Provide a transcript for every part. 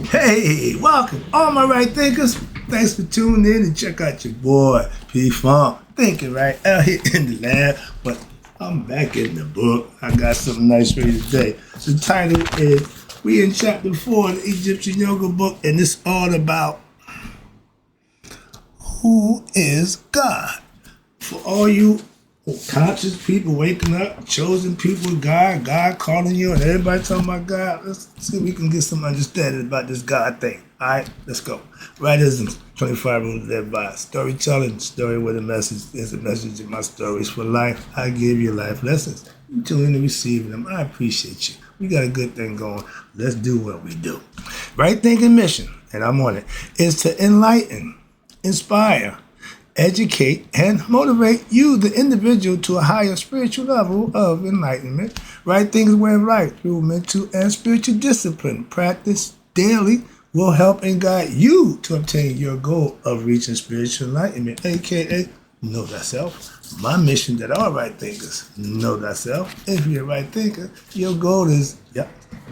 Hey, welcome, all my right thinkers. Thanks for tuning in and check out your boy P Funk thinking right out here in the lab. But I'm back in the book. I got something nice for you today. The title is we in chapter 4 of the Egyptian Yoga book, and it's all about who is God. For all you conscious people waking up, chosen people, God calling you, and everybody talking about God. Let's see if we can get some understanding about this God thing. All right, let's go. Rightism, 25 rules of advice. Storytelling, story with a message. There's a message in my stories for life. I give you life lessons. You tune in to receiving them. I appreciate you. We got a good thing going. Let's do what we do. Right thinking mission, and I'm on it, is to enlighten, inspire, educate, and motivate you, the individual, to a higher spiritual level of enlightenment. Right things way of life through mental and spiritual discipline. Practice daily will help and guide you to obtain your goal of reaching spiritual enlightenment, aka know thyself. My mission that all right thinkers know thyself. If you're a right thinker, your goal is,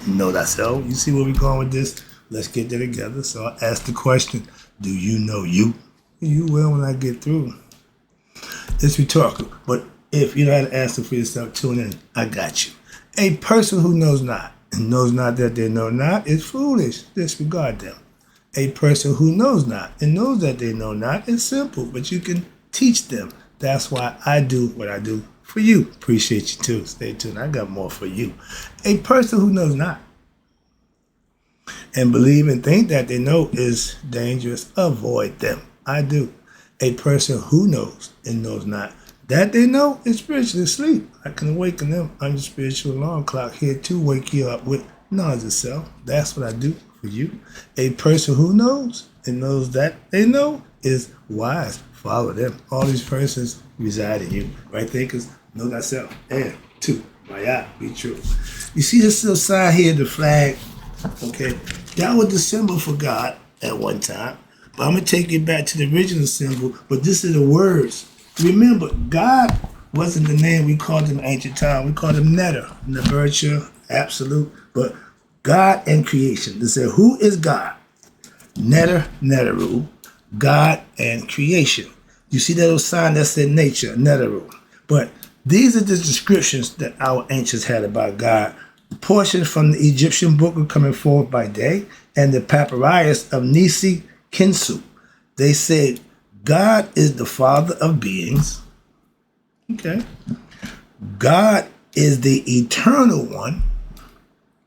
know thyself. You see where we're going with this? Let's get there together. So I ask the question, do you know you? You will when I get through. It's rhetorical, but if you know how to answer for yourself, tune in. I got you. A person who knows not and knows not that they know not is foolish. Disregard them. A person who knows not and knows that they know not is simple, but you can teach them. That's why I do what I do for you. Appreciate you too. Stay tuned. I got more for you. A person who knows not and believe and think that they know is dangerous. Avoid them. I do. A person who knows and knows not that they know is spiritually asleep. I can awaken them on your spiritual alarm clock here to wake you up with knowledge of self. That's what I do for you. A person who knows and knows that they know is wise. Follow them. All these persons reside in you. Right thinkers, know thyself. And two, my be true. You see this little sign here, the flag? Okay, that was the symbol for God at one time. But I'm going to take you back to the original symbol, but this is the words. Remember, God wasn't the name we called him in ancient time. We called him Netter, Nebercha, Absolute. But God and creation. They said, who is God? Netter, Netteru, God and creation. You see that little sign that said nature, Netteru. But these are the descriptions that our ancients had about God. Portions from the Egyptian book are coming forward by day, and the papyrus of Nisi Kinsu. They said God is the father of beings. Okay. God is the eternal one.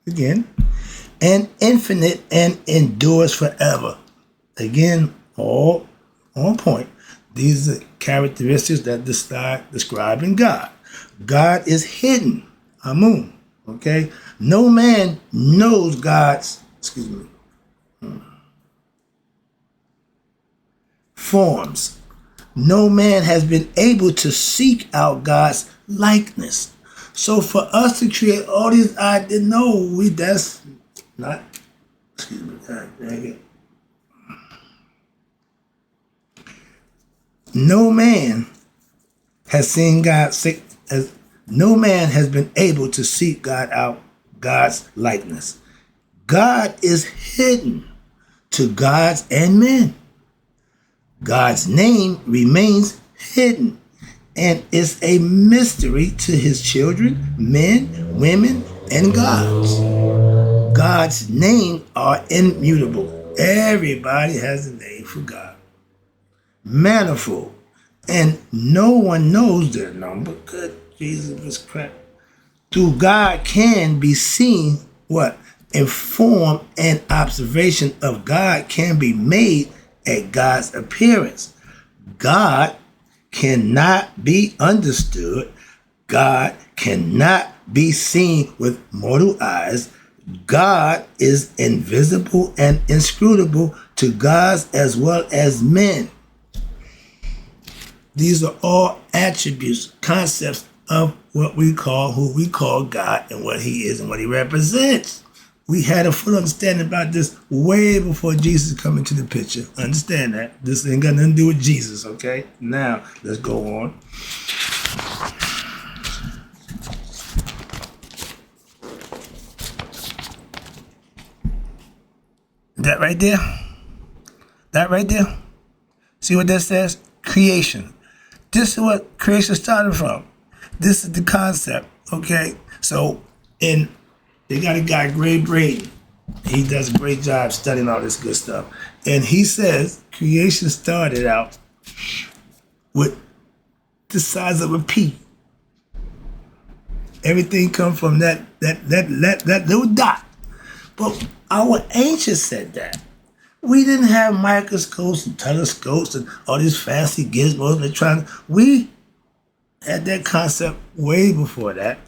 Again. And infinite and endures forever. Again, all on point. These are characteristics that describing God. God is hidden. Amun. Okay. No man knows God's, forms. No man has been able to seek out God's likeness. So for us to create all these ideas, that's not, no man has seen God, no man has been able to seek God out, God's likeness. God is hidden to gods and men. God's name remains hidden and is a mystery to his children, men, women, and gods. God's names are immutable. Everybody has a name for God. Manifold. And no one knows their number. Good Jesus was crap. Through God can be seen what? Inform and observation of God can be made at God's appearance. God cannot be understood. God cannot be seen with mortal eyes. God is invisible and inscrutable to gods as well as men. These are all attributes, concepts of what we call, who we call God and what he is and what he represents. We had a full understanding about this way before Jesus come into the picture. Understand that. This ain't got nothing to do with Jesus, okay? Now, let's go on. That right there? That right there? See what that says? Creation. This is what creation started from. This is the concept, okay? So, they got a guy, Gray Braden. He does a great job studying all this good stuff. And he says creation started out with the size of a pea. Everything come from that little dot. But our ancients said that. We didn't have microscopes and telescopes and all these fancy gizmos. We had that concept way before that.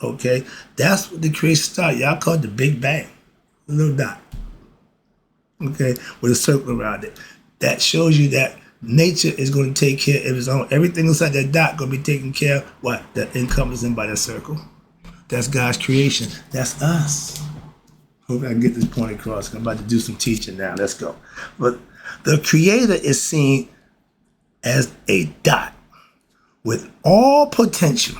Okay? That's what the creation started. Y'all call it the Big Bang. A little dot. Okay? With a circle around it. That shows you that nature is going to take care of its own. Everything inside that dot going to be taken care of. What? That encompassing by that circle. That's God's creation. That's us. Hope I can get this point across. I'm about to do some teaching now. Let's go. But the Creator is seen as a dot with all potential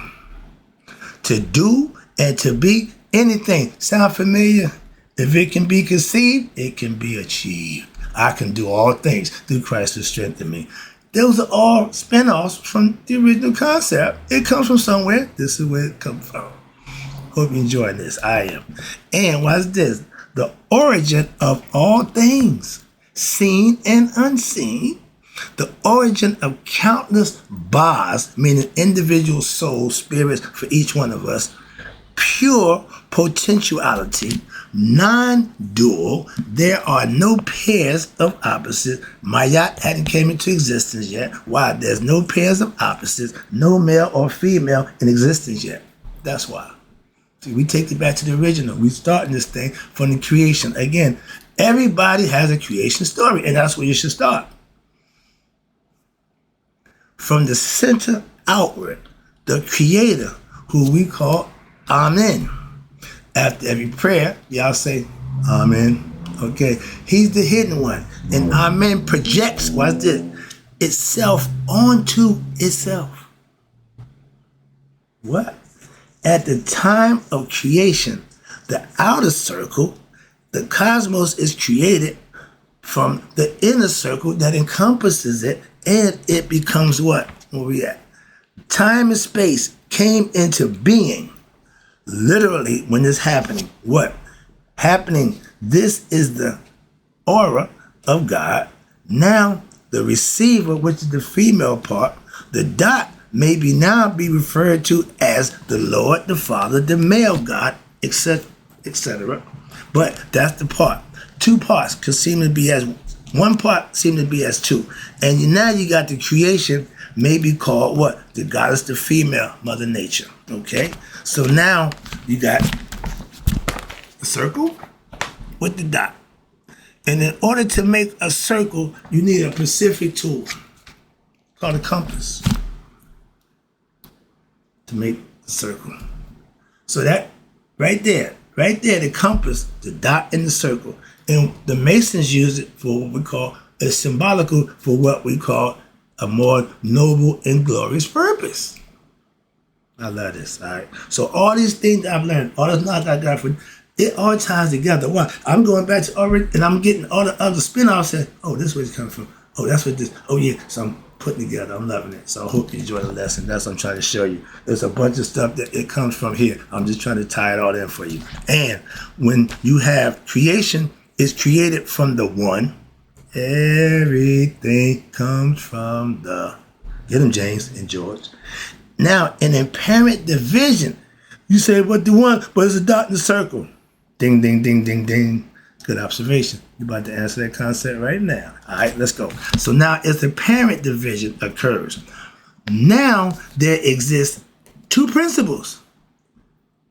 to do and to be anything. Sound familiar? If it can be conceived, it can be achieved. I can do all things through Christ who strengthens me. Those are all spin-offs from the original concept. It comes from somewhere. This is where it comes from. Hope you're enjoying this. I am. And what's this? The origin of all things, seen and unseen. The origin of countless bars, meaning individual souls, spirits for each one of us. Pure potentiality, non-dual. There are no pairs of opposites. Mayat hadn't came into existence yet. Why? There's no pairs of opposites, no male or female in existence yet. That's why. See, we take it back to the original. We starting this thing from the creation. Again, everybody has a creation story, and that's where you should start. From the center outward, the Creator, who we call Amen. After every prayer, y'all say, Amen. Okay, He's the hidden one. And Amen projects, what's this? Itself onto itself. What? At the time of creation, the outer circle, the cosmos is created from the inner circle that encompasses it, and it becomes what? Where we at? Time and space came into being literally when this happening. What? Happening. This is the aura of God. Now, the receiver, which is the female part, the dot, maybe now be referred to as the Lord, the Father, the male God, etc., etc. But that's the part. Two parts could seem to be as one part, seem to be as two. And now you got the creation, maybe called what? The goddess, the female, Mother Nature. Okay? So now you got a circle with the dot. And in order to make a circle, you need a specific tool called a compass to make a circle. So that right there, the compass, the dot and the circle. And the Masons use it for what we call, it's symbolical for what we call a more noble and glorious purpose. I love this, all right? So all these things I've learned, all this knowledge I got from it all ties together. Why? I'm going back to already, and I'm getting all the other spin-offs that, oh, this is where it's coming from. Oh, that's what this, oh yeah. So I'm putting together, I'm loving it. So I hope you enjoy the lesson. That's what I'm trying to show you. There's a bunch of stuff that it comes from here. I'm just trying to tie it all in for you. And when you have creation, it's created from the one. Everything comes from the, get them, James and George. Now, in apparent division, you say, what the one? But it's a dot in the circle. Ding, ding, ding, ding, ding. Good observation. You're about to answer that concept right now. All right, let's go. So now as the parent division occurs, now there exists two principles.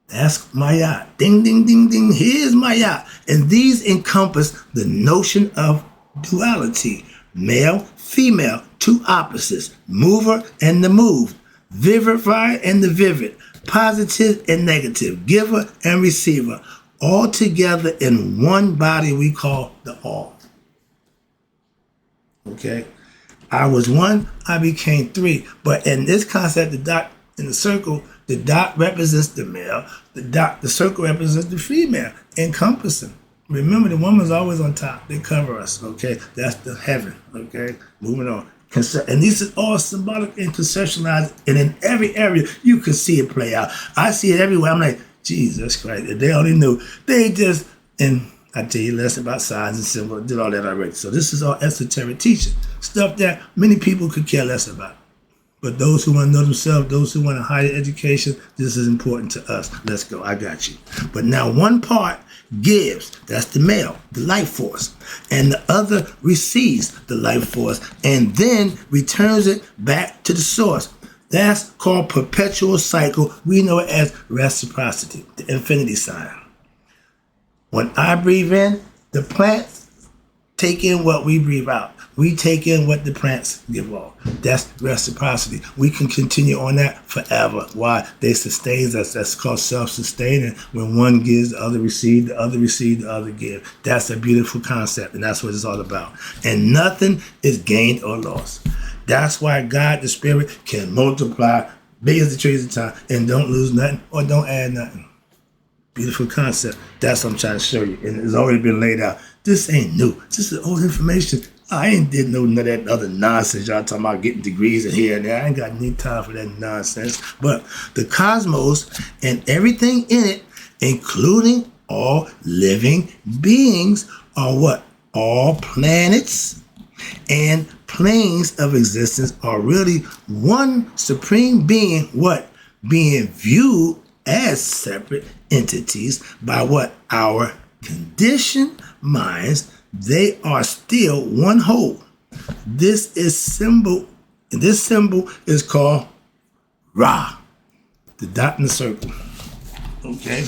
That's Maya. Ding, ding, ding, ding. Here's Maya. And these encompass the notion of duality. Male, female, two opposites. Mover and the moved. Vivifier and the vivid. Positive and negative. Giver and receiver. All together in one body we call the all. Okay? I was one, I became three. But in this concept, the dot in the circle, the dot represents the male, the circle represents the female, encompassing. Remember, the woman's always on top. They cover us, okay? That's the heaven, okay? Moving on. And these are all symbolic and conceptualized, and in every area, you can see it play out. I see it everywhere. I'm like, Jesus Christ, if they only knew. They just, and I tell you less about signs and symbols, did all that already. So this is all esoteric teaching, stuff that many people could care less about. But those who want to know themselves, those who want a higher education, this is important to us. Let's go. I got you. But now one part gives, that's the male, the life force. And the other receives the life force and then returns it back to the source. That's called perpetual cycle. We know it as reciprocity, the infinity sign. When I breathe in, the plants take in what we breathe out. We take in what the plants give off. That's reciprocity. We can continue on that forever. Why? They sustain us. That's called self-sustaining. When one gives, the other receives, the other receives, the other gives. That's a beautiful concept, and that's what it's all about. And nothing is gained or lost. That's why God, the Spirit, can multiply billions of trillions of times and don't lose nothing or don't add nothing. Beautiful concept. That's what I'm trying to show you. And it's already been laid out. This ain't new. This is old information. I ain't did none of that other nonsense. Y'all talking about getting degrees in here and there. I ain't got any time for that nonsense. But the cosmos and everything in it, including all living beings, are what? All planets and planes of existence are really one supreme being, what? Being viewed as separate entities by what? Our conditioned minds. They are still one whole. This symbol is called Ra, the dot in the circle. Okay?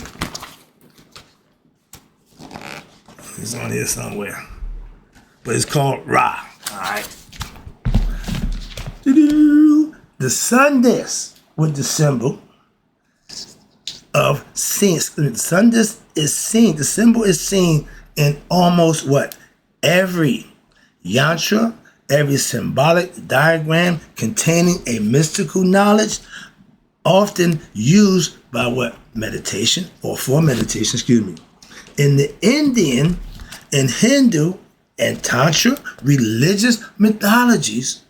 It's on here somewhere. But it's called Ra. Alright. The sun disk with the symbol of seeing. The sun disk is seen. The symbol is seen in almost what? Every yantra, every symbolic diagram containing a mystical knowledge, often used by what? Meditation, or for meditation, excuse me. In the Indian and Hindu and Tantra religious mythologies,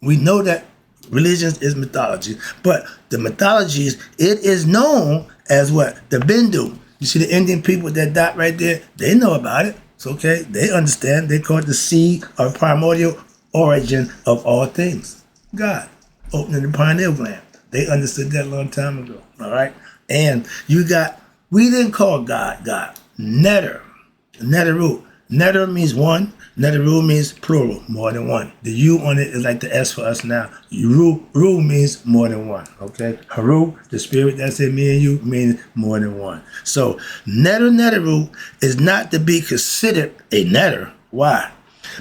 we know that religion is mythology, but the mythologies, it is known as what? The Bindu. You see the Indian people with that dot right there? They know about it. It's okay. They understand. They call it the seed or primordial origin of all things. God, opening the pineal gland. They understood that a long time ago. All right? And you got, we didn't call God God. Netter. Netteru. Netter means one. Netteru means plural, more than one. The U on it is like the S for us now. Ru means more than one, okay? Haru, the spirit that's in me and you, means more than one. So, Netteru is not to be considered a netter. Why?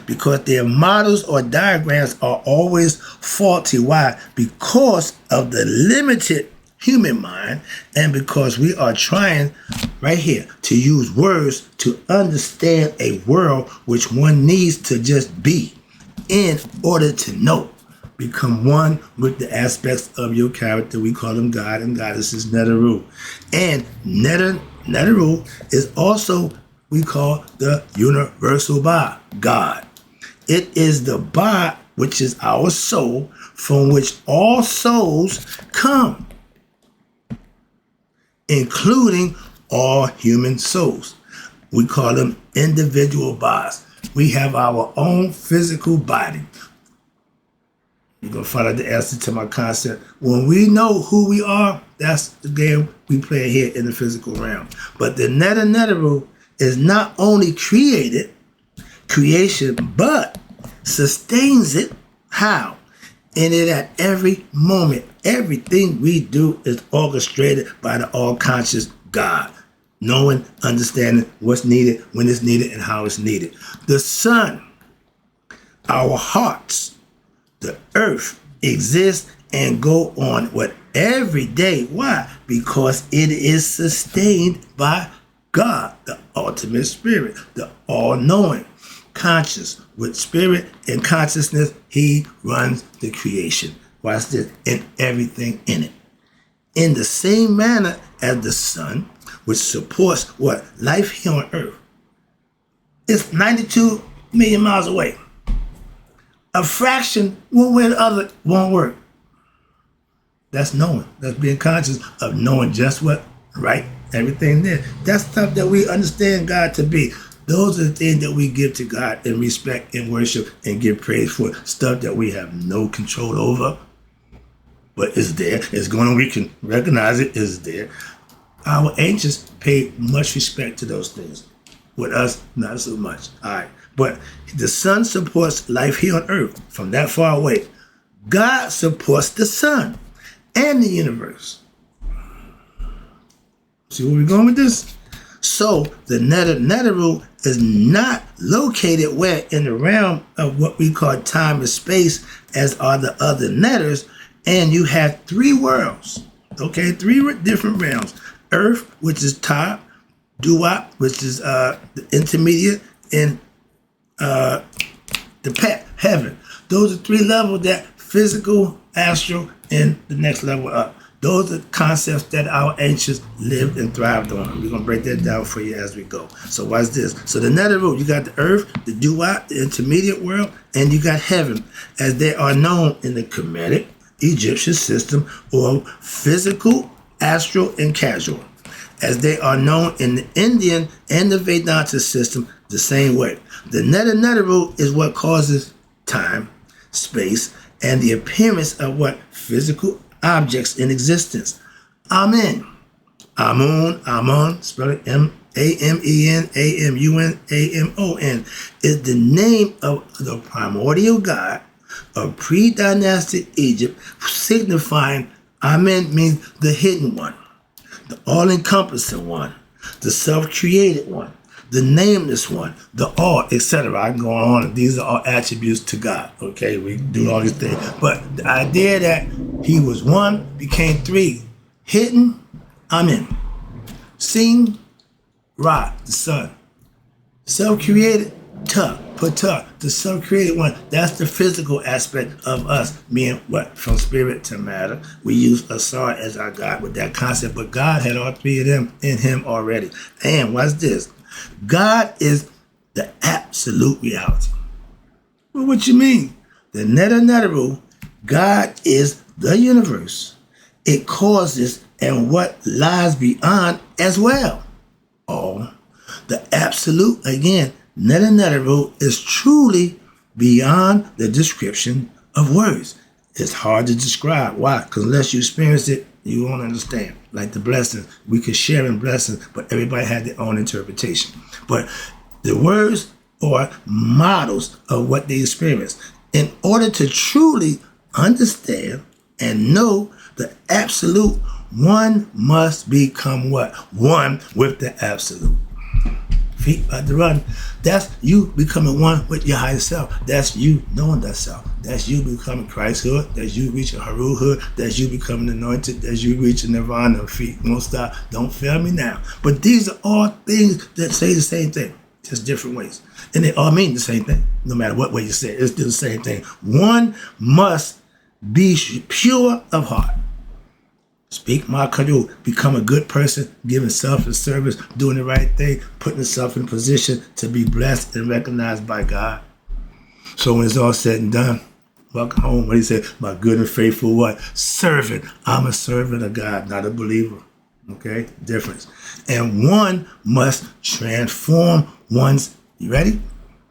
Because their models or diagrams are always faulty. Why? Because of the limited human mind, and because we are trying right here to use words to understand a world which one needs to just be in order to know. Become one with the aspects of your character. We call them God and Goddesses, Netteru. And Netteru is also, we call the universal Ba, God. It is the Ba, which is our soul, from which all souls come, including all human souls. We call them individual bodies. We have our own physical body. You're going to find out the answer to my concept. When we know who we are, that's the game we play here in the physical realm. But the Netteru is not only creation, but sustains it. How? In it at every moment. Everything we do is orchestrated by the all-conscious God, knowing, understanding what's needed, when it's needed, and how it's needed. The sun, our hearts, the earth exist and go on what every day. Why? Because it is sustained by God, the ultimate spirit, the all-knowing, conscious. With spirit and consciousness, he runs the creation. Watch this, and everything in it. In the same manner as the sun, which supports what? Life here on earth. is 92 million miles away. A fraction, one way or the other, won't work. That's knowing. That's being conscious of knowing just what, right? Everything there. That's stuff that we understand God to be. Those are the things that we give to God in respect and worship and give praise for. Stuff that we have no control over, but it's there. It's going on. We can recognize it. It's there. Our ancients paid much respect to those things. With us, not so much. All right. But the sun supports life here on earth from that far away. God supports the sun and the universe. See where we're going with this? So the Neteru is not located where in the realm of what we call time and space, as are the other netters. And you have three worlds, okay? Three different realms. Earth, which is top, Duat, which is the intermediate, and the pet, heaven. Those are three levels: that physical, astral, and the next level up. Those are concepts that our ancients lived and thrived on. We're going to break that down for you as we go. So watch this. So the Neteru, you got the earth, the Duat, the intermediate world, and you got heaven, as they are known in the Kemetic Egyptian system, or physical, astral, and casual, as they are known in the Indian and the Vedanta system the same way. The Neteru is what causes time, space, and the appearance of what physical objects in existence. Amen. Amun, Amon, spell it Amen, Amun, Amon, is the name of the primordial god of pre-dynastic Egypt, signifying Amen means the hidden one, the all-encompassing one, the self-created one, the nameless one, the all, etc. I can go on. These are all attributes to God. Okay, we do all these things. But the idea that he was one, became three. Hidden, Amen. Seen, Ra, the sun. Self-created, Ta, Pata, the self-created one. That's the physical aspect of us being what? From spirit to matter. We use Asar as our God with that concept, but God had all three of them in him already. And what's this? God is the absolute reality. Well, what you mean? The Neteru, God is the universe. It causes and what lies beyond as well. Oh, the absolute, again, Neteru is truly beyond the description of words. It's hard to describe. Why? Because unless you experience it, you won't understand. Like the blessings, we could share in blessings, but everybody had their own interpretation. But the words are models of what they experience. In order to truly understand and know the absolute, one must become what? One with the absolute. Feet about to run. That's you becoming one with your higher self. That's you knowing that self. That's you becoming Christhood. That's you reaching Haruhood. That's you becoming anointed. That's you reaching Nirvana. Feet won't stop. Don't fail me now. But these are all things that say the same thing, just different ways. And they all mean the same thing. No matter what way you say it, it's still the same thing. One must be pure of heart. Speak my Kadu, become a good person, giving selfless service, doing the right thing, putting yourself in a position to be blessed and recognized by God. So when it's all said and done, welcome home. What he said, my good and faithful what? Servant. I'm a servant of God, not a believer. Okay? Difference. And one must transform one's, you ready?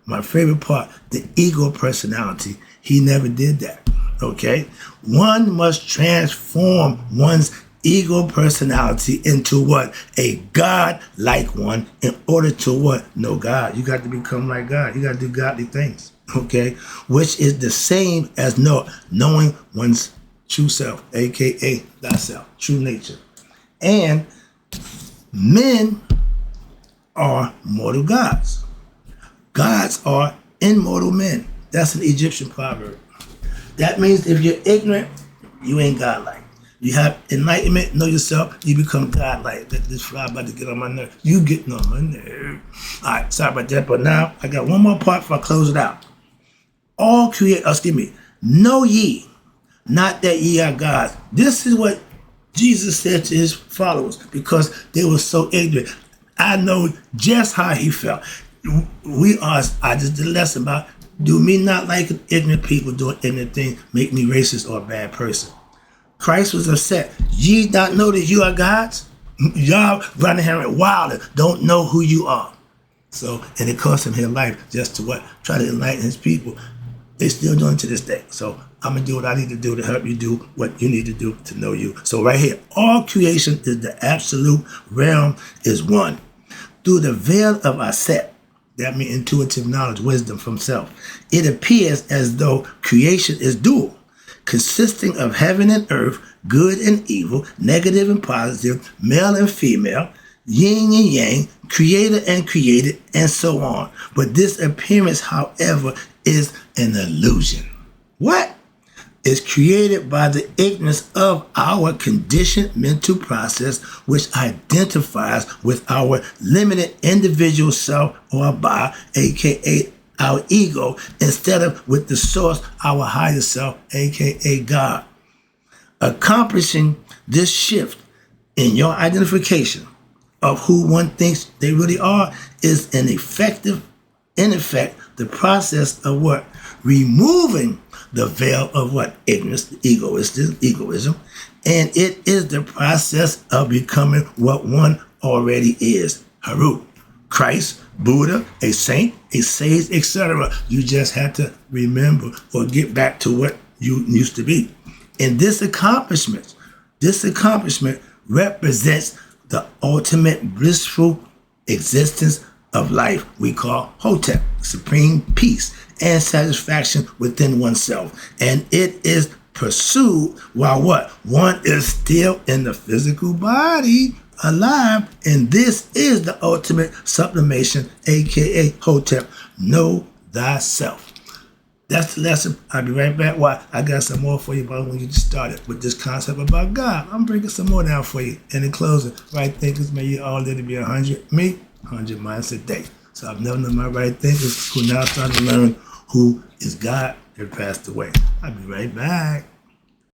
My favorite part, the ego personality. He never did that. Okay? One must transform one's ego personality into what? A God-like one in order to what? Know God. You got to become like God. You got to do godly things. Okay? Which is the same as knowing one's true self, a.k.a. thyself, true nature. And men are mortal gods. Gods are immortal men. That's an Egyptian proverb. That means if you're ignorant, you ain't godlike. You have enlightenment, know yourself, you become godlike. Let this fly about to get on my nerve. You getting on my nerve. All right, sorry about that, but now I got one more part before I close it out. Know ye, not that ye are gods. This is what Jesus said to his followers because they were so ignorant. I know just how he felt. I just did a lesson about do me not like ignorant people doing ignorant things make me racist or a bad person. Christ was upset. Ye not know that you are gods? Y'all running around wild and don't know who you are. So, and it cost him his life just to what? Try to enlighten his people. They still doing it to this day. So I'm going to do what I need to do to help you do what you need to do to know you. So right here, all creation is the absolute realm is one. Through the veil of Aset, that means intuitive knowledge, wisdom from self, it appears as though creation is dual, consisting of heaven and earth, good and evil, negative and positive, male and female, yin and yang, creator and created, and so on. But this appearance, however, is an illusion. What? Is created by the ignorance of our conditioned mental process, which identifies with our limited individual self or by, aka our ego, instead of with the source, our higher self, aka God. Accomplishing this shift in your identification of who one thinks they really are is in effect, the process of what? Removing the veil of what? Ignorance, egoism. And it is the process of becoming what one already is. Harut, Christ, Buddha, a saint, a sage, etc. You just have to remember or get back to what you used to be. And this accomplishment represents the ultimate blissful existence of life we call Hotep, supreme peace and satisfaction within oneself. And it is pursued while what? One is still in the physical body, alive, and this is the ultimate sublimation, aka Hotep. Know thyself. That's the lesson. I'll be right back. Why? I got some more for you about when you just started with this concept about God. I'm bringing some more down for you. And in closing, right thinkers, may you all live to be 100. Me, 100 miles a day. So I've never known my right thinkers who now starting to learn who is God that passed away. I'll be right back.